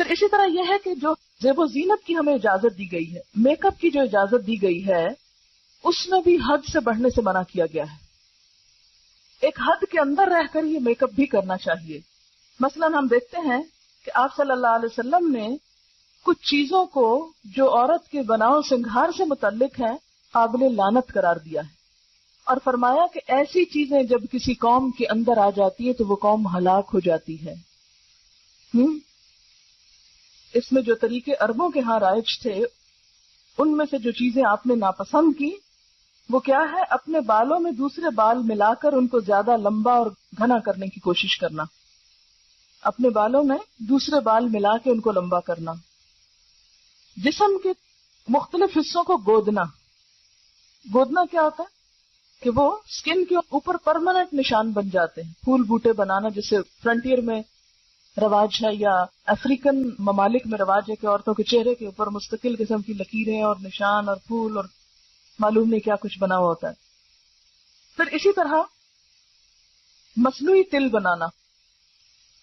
پھر اسی طرح یہ ہے کہ جو زیب و زینت کی ہمیں اجازت دی گئی ہے، میک اپ کی جو اجازت دی گئی ہے، اس میں بھی حد سے بڑھنے سے منع کیا گیا ہے. ایک حد کے اندر رہ کر یہ میک اپ بھی کرنا چاہیے. مثلا ہم دیکھتے ہیں کہ آپ صلی اللہ علیہ وسلم نے کچھ چیزوں کو جو عورت کے بناؤ سنگھار سے متعلق ہیں قابل لعنت قرار دیا ہے، اور فرمایا کہ ایسی چیزیں جب کسی قوم کے اندر آ جاتی ہے تو وہ قوم ہلاک ہو جاتی ہے. اس میں جو طریقے عربوں کے ہاں رائج تھے، ان میں سے جو چیزیں آپ نے ناپسند کی وہ کیا ہے؟ اپنے بالوں میں دوسرے بال ملا کر ان کو زیادہ لمبا اور گھنا کرنے کی کوشش کرنا. اپنے بالوں میں دوسرے بال ملا کے ان کو لمبا کرنا. جسم کے مختلف حصوں کو گودنا. گودنا کیا ہوتا ہے کہ وہ سکن کے اوپر پرماننٹ نشان بن جاتے ہیں. پھول بوٹے بنانا جیسے فرنٹیئر میں رواج ہے، یا افریقن ممالک میں رواج ہے کہ عورتوں کے چہرے کے اوپر مستقل قسم کی لکیریں اور نشان اور پھول اور معلوم نہیں کیا کچھ بنا ہوا ہوتا ہے. پھر اسی طرح مصنوعی تل بنانا.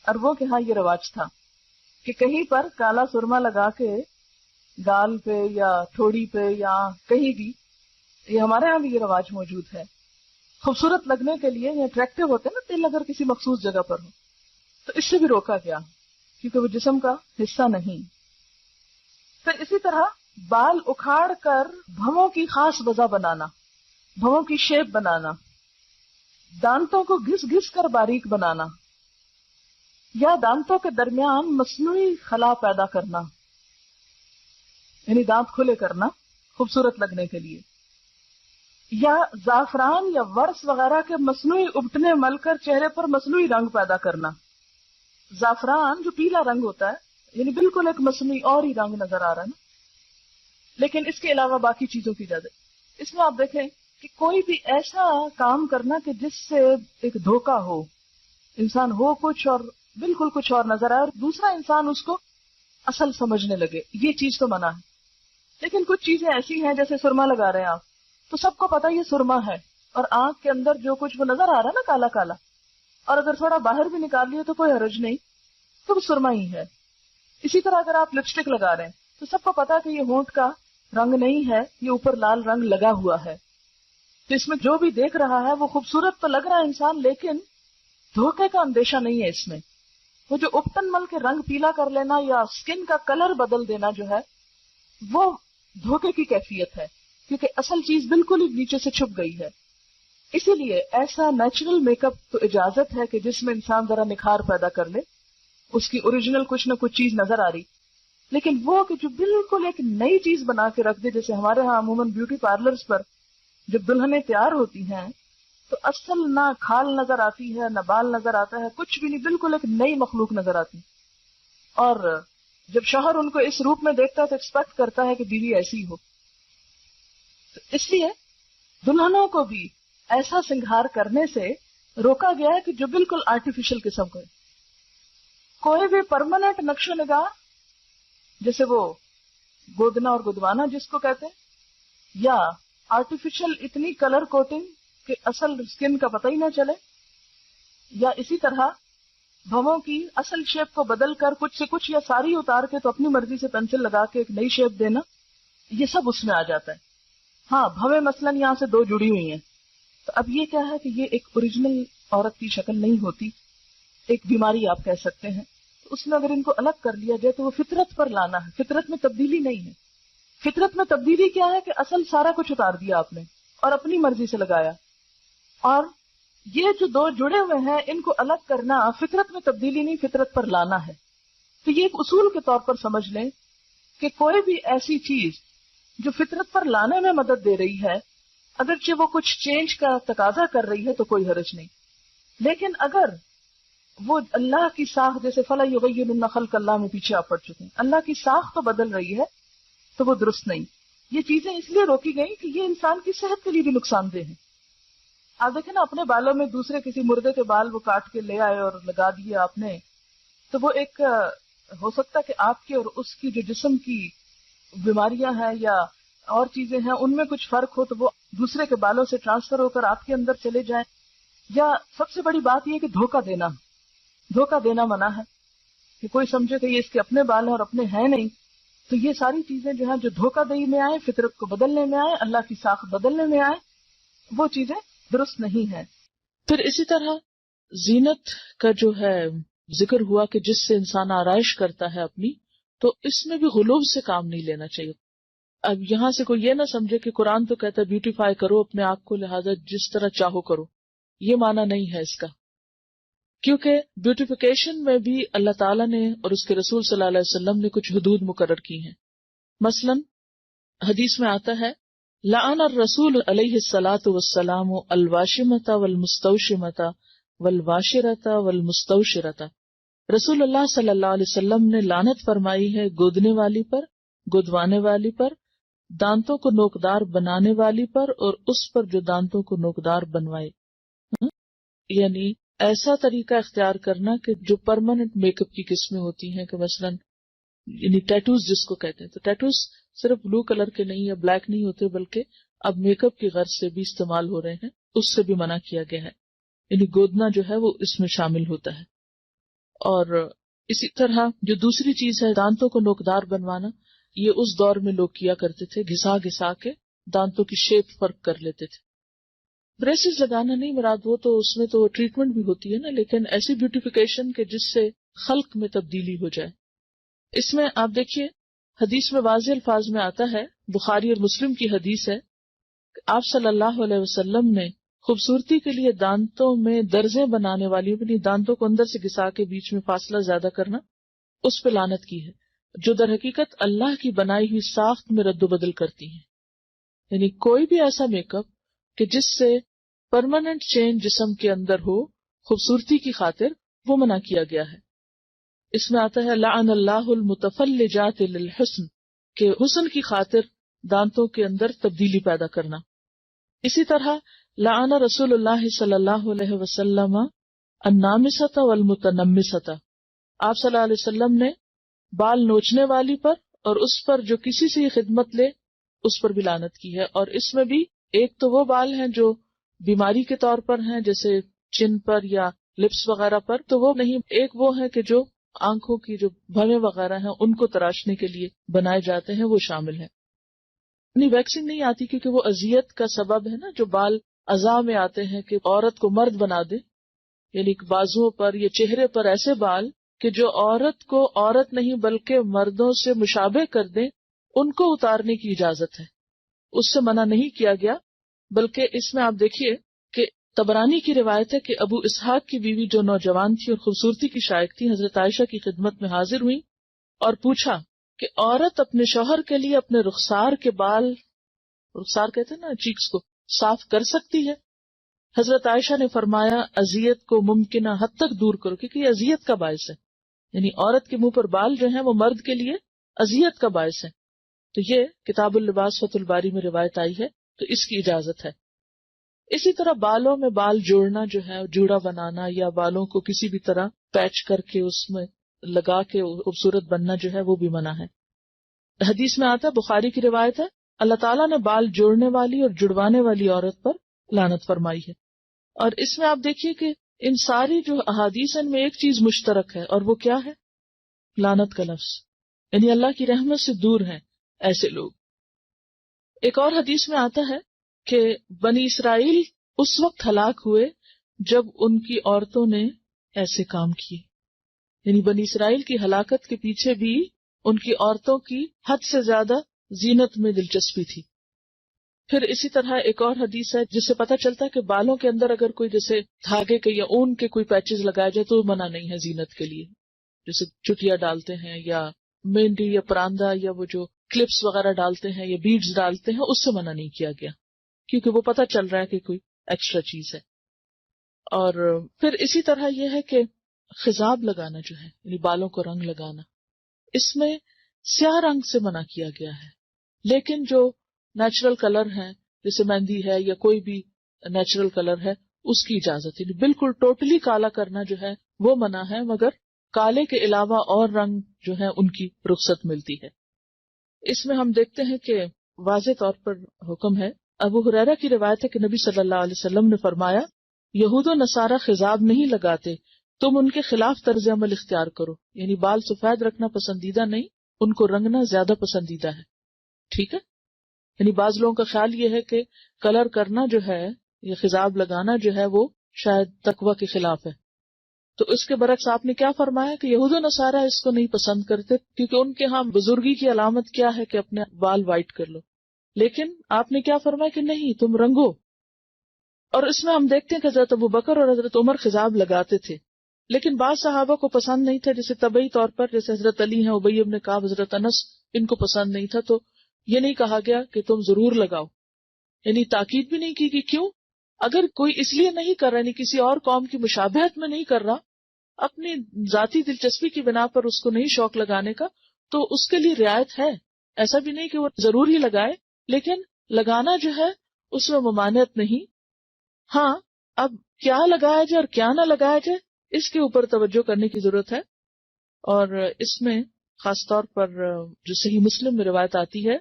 عربوں کے ہاں یہ رواج تھا کہ کہیں پر کالا سرما لگا کے گال پہ یا ٹھوڑی پہ یا کہیں بھی، یہ ہمارے ہاں بھی یہ رواج موجود ہے، خوبصورت لگنے کے لیے یا اٹریکٹیو ہوتے ہیں نا تل، اگر کسی مخصوص جگہ پر ہو تو اس سے بھی روکا گیا کیونکہ وہ جسم کا حصہ نہیں. پھر اسی طرح بال اکھاڑ کر بھووں کی خاص وضع بنانا، بھووں کی شیپ بنانا، دانتوں کو گھس گھس کر باریک بنانا، یا دانتوں کے درمیان مصنوعی خلا پیدا کرنا، یعنی دانت کھلے کرنا خوبصورت لگنے کے لیے، یا زعفران یا ورس وغیرہ کے مصنوعی ابٹنے مل کر چہرے پر مصنوعی رنگ پیدا کرنا. زعفران جو پیلا رنگ ہوتا ہے یعنی بالکل ایک مصنوعی اور ہی رنگ نظر آ رہا ہے نا، لیکن اس کے علاوہ باقی چیزوں کی اجازت. اس میں آپ دیکھیں کہ کوئی بھی ایسا کام کرنا کہ جس سے ایک دھوکہ ہو، انسان ہو کچھ اور بالکل کچھ اور نظر آئے اور دوسرا انسان اس کو اصل سمجھنے لگے، یہ چیز تو منع ہے. لیکن کچھ چیزیں ایسی ہیں جیسے سرما لگا رہے ہیں آپ، تو سب کو پتا یہ سرما ہے، اور آنکھ کے اندر جو کچھ وہ نظر آ رہا ہے نا کالا کالا، اور اگر تھوڑا باہر بھی نکال لیے تو کوئی حرج نہیں، تو وہ سرما ہی ہے. اسی طرح اگر آپ لپسٹک لگا رہے ہیں تو سب کو پتا کہ یہ ہونٹ کا رنگ نہیں ہے، یہ اوپر لال رنگ لگا ہوا ہے. تو اس میں جو بھی دیکھ رہا ہے وہ خوبصورت تو لگ رہا ہے انسان، لیکن دھوکے کا اندیشہ نہیں ہے اس میں. وہ جو اپٹن مل کے رنگ پیلا کر لینا یا سکن کا کلر بدل دینا جو ہے وہ دھوکے کی کیفیت ہے، کیونکہ اصل چیز بالکل ہی نیچے سے چھپ گئی ہے. اسی لیے ایسا نیچرل میک اپ تو اجازت ہے کہ جس میں انسان ذرا نکھار پیدا کر لے، اس کی اوریجنل کچھ نہ کچھ چیز نظر آ رہی، لیکن وہ کہ جو بالکل ایک نئی چیز بنا کے رکھ دے. جیسے ہمارے ہاں عموماً بیوٹی پارلرز پر جب دلہنیں تیار ہوتی ہیں تو اصل نہ کھال نظر آتی ہے، نہ بال نظر آتا ہے، کچھ بھی نہیں، بالکل ایک نئی مخلوق نظر آتی. اور جب شوہر ان کو اس روپ میں دیکھتا ہے تو ایکسپیکٹ کرتا ہے کہ بیوی ایسی ہو. تو اس لیے دلہنوں کو بھی ایسا سنگھار کرنے سے روکا گیا ہے کہ جو بالکل آرٹیفیشل قسم کا ہے. کوئی بھی پرماننٹ نقش و نگار جیسے وہ گودنا اور گدوانا جس کو کہتے ہیں، یا آرٹیفیشل اتنی کلر کوٹنگ کہ اصل سکن کا پتہ ہی نہ چلے، یا اسی طرح بھووں کی اصل شیپ کو بدل کر کچھ سے کچھ یا ساری اتار کے تو اپنی مرضی سے پینسل لگا کے ایک نئی شیپ دینا، یہ سب اس میں آ جاتا ہے. ہاں بھویں مثلاً یہاں سے دو جڑی ہوئی ہیں تو اب یہ کیا ہے کہ یہ ایک اوریجنل عورت کی شکل نہیں ہوتی، ایک بیماری آپ کہہ سکتے ہیں. تو اس میں اگر ان کو الگ کر لیا جائے تو وہ فطرت پر لانا ہے. فطرت میں تبدیلی نہیں ہے. فطرت میں تبدیلی کیا ہے کہ اصل سارا کچھ اتار دیا آپ نے اور اپنی مرضی سے لگایا. اور یہ جو دو جڑے ہوئے ہیں ان کو الگ کرنا فطرت میں تبدیلی نہیں، فطرت پر لانا ہے. تو یہ ایک اصول کے طور پر سمجھ لیں کہ کوئی بھی ایسی چیز جو فطرت پر لانے میں مدد دے رہی ہے، اگرچہ وہ کچھ چینج کا تقاضا کر رہی ہے تو کوئی حرج نہیں، لیکن اگر وہ اللہ کی ساخت جیسے فَلَا يُغَيِّرُنَّ خَلْقَ اللَّهِ میں پیچھے آپ پڑ چکے ہیں، اللہ کی ساخت تو بدل رہی ہے تو وہ درست نہیں. یہ چیزیں اس لیے روکی گئی کہ یہ انسان کی صحت کے لیے بھی نقصان دہ ہے. آپ دیکھیں نا اپنے بالوں میں دوسرے کسی مردے کے بال وہ کاٹ کے لے آئے اور لگا دیے آپ نے، تو وہ ایک ہو سکتا کہ آپ کے اور اس کی جو جسم کی بیماریاں ہیں یا اور چیزیں ہیں ان میں کچھ فرق ہو تو وہ دوسرے کے بالوں سے ٹرانسفر ہو کر آپ کے اندر چلے جائیں. یا سب سے بڑی بات یہ کہ دھوکہ دینا منع ہے. کہ کوئی سمجھے کہ یہ اس کے اپنے بال ہیں اور اپنے ہیں نہیں. تو یہ ساری چیزیں جو ہیں جو دھوکہ دہی میں آئے، فطرت کو بدلنے میں آئے، اللہ کی ساخت بدلنے میں آئے، وہ چیزیں درست نہیں ہیں. پھر اسی طرح زینت کا جو ہے ذکر ہوا کہ جس سے انسان آرائش کرتا ہے اپنی، تو اس میں بھی غلو سے کام نہیں لینا چاہیے. اب یہاں سے کوئی یہ نہ سمجھے کہ قرآن تو کہتا ہے بیوٹیفائی کرو اپنے آپ کو، لہذا جس طرح چاہو کرو. یہ معنی نہیں ہے اس کا، کیونکہ بیوٹیفیکیشن میں بھی اللہ تعالیٰ نے اور اس کے رسول صلی اللہ علیہ وسلم نے کچھ حدود مقرر کی ہیں. مثلا حدیث میں آتا ہے لعن الرسول علیہ الصلاۃ والسلام الواشمۃ والمستوشمۃ والواشرۃ والمستوشرۃ. رسول اللہ صلی اللہ علیہ وسلم نے لعنت فرمائی ہے گودنے والی پر، گودوانے والی پر، دانتوں کو نوکدار بنانے والی پر، اور اس پر جو دانتوں کو نوکدار بنوائے. یعنی ایسا طریقہ اختیار کرنا کہ جو پرماننٹ میک اپ کی قسمیں ہوتی ہیں، کہ مثلاً یعنی ٹیٹوز جس کو کہتے ہیں، تو ٹیٹوز صرف بلو کلر کے نہیں یا بلیک نہیں ہوتے، بلکہ اب میک اپ کی غرض سے بھی استعمال ہو رہے ہیں، اس سے بھی منع کیا گیا ہے. یعنی گودنا جو ہے وہ اس میں شامل ہوتا ہے. اور اسی طرح جو دوسری چیز ہے دانتوں کو نوکدار بنوانا، یہ اس دور میں لوگ کیا کرتے تھے، گھسا گھسا کے دانتوں کی شیپ فرق کر لیتے تھے. بریسز لگانا نہیں مراد، وہ تو اس میں تو ٹریٹمنٹ بھی ہوتی ہے نا، لیکن ایسی بیوٹیفیکیشن کہ جس سے خلق میں تبدیلی ہو جائے. اس میں آپ دیکھیے حدیث میں واضح الفاظ میں آتا ہے، بخاری اور مسلم کی حدیث ہے کہ آپ صلی اللہ علیہ وسلم نے خوبصورتی کے لیے دانتوں میں درزیں بنانے والی، اپنی دانتوں کو اندر سے گھسا کے بیچ میں فاصلہ زیادہ کرنا، اس پہ لعنت کی ہے، جو در حقیقت اللہ کی بنائی ہوئی ساخت میں رد و بدل کرتی ہیں. یعنی کوئی بھی ایسا میک اپ کہ جس سے پرماننٹ چینج جسم کے اندر ہو خوبصورتی کی خاطر، وہ منع کیا گیا ہے. اس میں آتا ہے لعن اللہ المتفلجات للحسن، کہ حسن کی خاطر دانتوں کے اندر تبدیلی پیدا کرنا. اسی طرح لعن رسول اللہ صلی اللہ علیہ وسلم النامصۃ والمتنمصۃ. آپ صلی اللہ علیہ وسلم نے بال نوچنے والی پر اور اس پر جو کسی سے خدمت لے اس پر بھی لعنت کی ہے. اور اس میں بھی ایک تو وہ بال ہیں جو بیماری کے طور پر ہیں، جیسے چن پر یا لپس وغیرہ پر، تو وہ نہیں. ایک وہ ہے کہ جو آنکھوں کی جو بھویں وغیرہ ہیں ان کو تراشنے کے لیے بنائے جاتے ہیں، وہ شامل ہیں. نہیں، ویکسنگ نہیں آتی کیونکہ وہ اذیت کا سبب ہے نا. جو بال اعضاء میں آتے ہیں کہ عورت کو مرد بنا دے، یعنی بازوؤں پر یا چہرے پر ایسے بال کہ جو عورت کو عورت نہیں بلکہ مردوں سے مشابہ کر دیں، ان کو اتارنے کی اجازت ہے، اس سے منع نہیں کیا گیا. بلکہ اس میں آپ دیکھیے کہ طبرانی کی روایت ہے کہ ابو اسحاق کی بیوی جو نوجوان تھی اور خوبصورتی کی شائق تھی، حضرت عائشہ کی خدمت میں حاضر ہوئی اور پوچھا کہ عورت اپنے شوہر کے لیے اپنے رخسار کے بال، رخسار کہتے ہیں نا چیکس کو، صاف کر سکتی ہے؟ حضرت عائشہ نے فرمایا اذیت کو ممکنہ حد تک دور کرو، کیونکہ یہ اذیت کا باعث ہے. یعنی عورت کے منہ پر بال جو ہیں وہ مرد کے لیے اذیت کا باعث ہے. تو یہ کتاب اللباس فتح الباری میں روایت آئی ہے، تو اس کی اجازت ہے. اسی طرح بالوں میں بال جوڑنا جو ہے، جوڑا بنانا یا بالوں کو کسی بھی طرح پیچ کر کے اس میں لگا کے خوبصورت بننا جو ہے وہ بھی منع ہے. حدیث میں آتا ہے، بخاری کی روایت ہے، اللہ تعالیٰ نے بال جوڑنے والی اور جڑوانے والی عورت پر لعنت فرمائی ہے. اور اس میں آپ دیکھیے کہ ان ساری جو احادیث ان میں ایک چیز مشترک ہے، اور وہ کیا ہے؟ لعنت کا لفظ. یعنی اللہ کی رحمت سے دور ہیں ایسے لوگ. ایک اور حدیث میں آتا ہے کہ بنی اسرائیل اس وقت ہلاک ہوئے جب ان کی عورتوں نے ایسے کام کیے. یعنی بنی اسرائیل کی ہلاکت کے پیچھے بھی ان کی عورتوں کی حد سے زیادہ زینت میں دلچسپی تھی. پھر اسی طرح ایک اور حدیث ہے جس سے پتہ چلتا ہے کہ بالوں کے اندر اگر کوئی جیسے دھاگے کے یا اون کے کوئی پیچز لگائے جائے تو منع نہیں ہے زینت کے لیے. جیسے چٹیا ڈالتے ہیں یا مہندی یا پراندہ یا وہ جو کلپس وغیرہ ڈالتے ہیں یا بیڈز ڈالتے ہیں، اس سے منع نہیں کیا گیا کیونکہ وہ پتہ چل رہا ہے کہ کوئی ایکسٹرا چیز ہے. اور پھر اسی طرح یہ ہے کہ خضاب لگانا جو ہے، یعنی بالوں کو رنگ لگانا، اس میں سیاہ رنگ سے منع کیا گیا ہے. لیکن جو نیچرل کلر ہیں جیسے مہندی ہے یا کوئی بھی نیچرل کلر ہے اس کی اجازت ہے. بالکل ٹوٹلی کالا کرنا جو ہے وہ منع ہے، مگر کالے کے علاوہ اور رنگ جو ہے ان کی رخصت ملتی ہے. اس میں ہم دیکھتے ہیں کہ واضح طور پر حکم ہے. ابو ہریرہ کی روایت ہے کہ نبی صلی اللہ علیہ وسلم نے فرمایا، یہود و نصارہ خضاب نہیں لگاتے تم ان کے خلاف طرز عمل اختیار کرو، یعنی بال سفید رکھنا پسندیدہ نہیں، ان کو رنگنا زیادہ پسندیدہ ہے. ٹھیک ہے، یعنی بعض لوگوں کا خیال یہ ہے کہ کلر کرنا جو ہے، یہ خضاب لگانا جو ہے، وہ شاید تقوی کے خلاف ہے. تو اس کے برعکس آپ نے کیا فرمایا کہ یہود و نصارہ اس کو نہیں پسند کرتے، کیونکہ ان کے ہاں بزرگی کی علامت کیا ہے کہ اپنے بال وائٹ کر لو. لیکن آپ نے کیا فرمایا کہ نہیں، تم رنگو. اور اس میں ہم دیکھتے ہیں کہ حضرت ابو بکر اور حضرت عمر خضاب لگاتے تھے، لیکن بعض صحابہ کو پسند نہیں تھا، جیسے طبعی طور پر جیسے حضرت علی ہیں، ابی ابن کعب، حضرت انس، ان کو پسند نہیں تھا. تو یہ نہیں کہا گیا کہ تم ضرور لگاؤ، یعنی تاکید بھی نہیں کی کہ کیوں. اگر کوئی اس لیے نہیں کر رہا، یعنی کسی اور قوم کی مشابہت میں نہیں کر رہا، اپنی ذاتی دلچسپی کی بنا پر اس کو نہیں شوق لگانے کا، تو اس کے لیے رعایت ہے. ایسا بھی نہیں کہ وہ ضرور ہی لگائے، لیکن لگانا جو ہے اس میں ممانعت نہیں. ہاں، اب کیا لگایا جائے اور کیا نہ لگایا جائے، اس کے اوپر توجہ کرنے کی ضرورت ہے. اور اس میں خاص طور پر جو صحیح مسلم میں روایت آتی ہے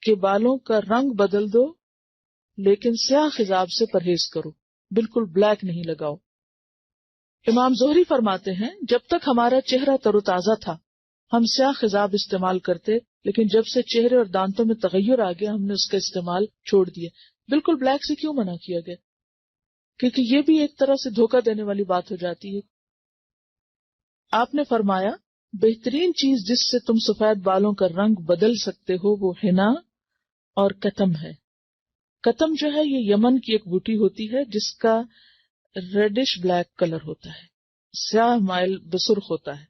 کہ بالوں کا رنگ بدل دو لیکن سیاہ خضاب سے پرہیز کرو، بالکل بلیک نہیں لگاؤ. امام زہری فرماتے ہیں جب تک ہمارا چہرہ تر و تازہ تھا ہم سیاہ خضاب استعمال کرتے، لیکن جب سے چہرے اور دانتوں میں تغیر آ گیا ہم نے اس کا استعمال چھوڑ دیا. بالکل بلیک سے کیوں منع کیا گیا؟ کیونکہ یہ بھی ایک طرح سے دھوکہ دینے والی بات ہو جاتی ہے. آپ نے فرمایا بہترین چیز جس سے تم سفید بالوں کا رنگ بدل سکتے ہو وہ حنا اور کتم ہے. کتم جو ہے یہ یمن کی ایک بوٹی ہوتی ہے جس کا ریڈش بلیک کلر ہوتا ہے، سیاہ مائل بسرخ ہوتا ہے.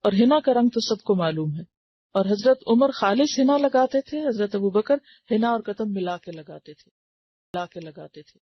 اور حنا کا رنگ تو سب کو معلوم ہے. اور حضرت عمر خالص حنا لگاتے تھے، حضرت ابو بکر حنا اور کتم ملا کے لگاتے تھے.